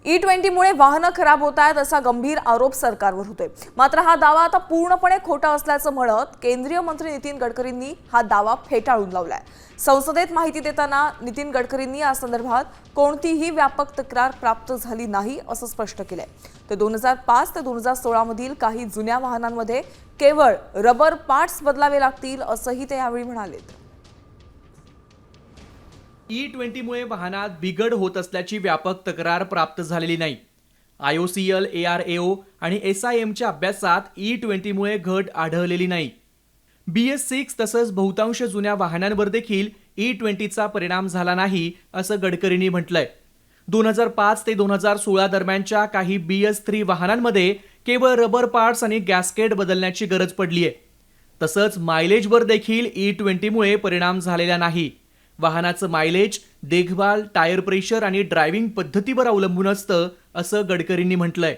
E20 मुळे वाहनं खराब होत आहेत असा गंभीर आरोप सरकारवर होतोय। मात्र हा दावा आता पूर्णपणे खोटा असल्याचं म्हणत केंद्रीय मंत्री नितीन गडकरींनी हा दावा फेटाळून लावलाय। संसदेत माहिती देताना नितीन गडकरींनी या संदर्भात कोणतीही व्यापक तक्रार प्राप्त झाली नाही असं स्पष्ट केलंय। तर 2005 ते 2016 मधील काही जुन्या वाहनांमध्ये केवळ रबर पार्ट्स बदलावे लागतील असंही ते यावेळी म्हणाले। E20मुळे वाहनात बिघड होत असल्याची व्यापक तक्रार प्राप्त झालेली नाही। IOCL, ARAO आणि SIMच्या अभ्यासात E20मुळे घट आढळलेली नाही। BS6 तसंच बहुतांश जुन्या वाहनांवर देखील E20चा परिणाम झाला नाही असं गडकरींनी म्हटलंय। 2005 ते 2016 दरम्यानच्या काही BS3 वाहनांमध्ये केवळ रबर पार्ट्स आणि गॅस्केट बदलण्याची गरज पडलीय। तसंच मायलेजवर देखील E20मुळे परिणाम झालेला नाही। वाहनाचं मायलेज, देखभाल, टायर प्रेशर आणि ड्रायव्हिंग पद्धतीवर अवलंबून असतं असं गडकरींनी म्हटलंय।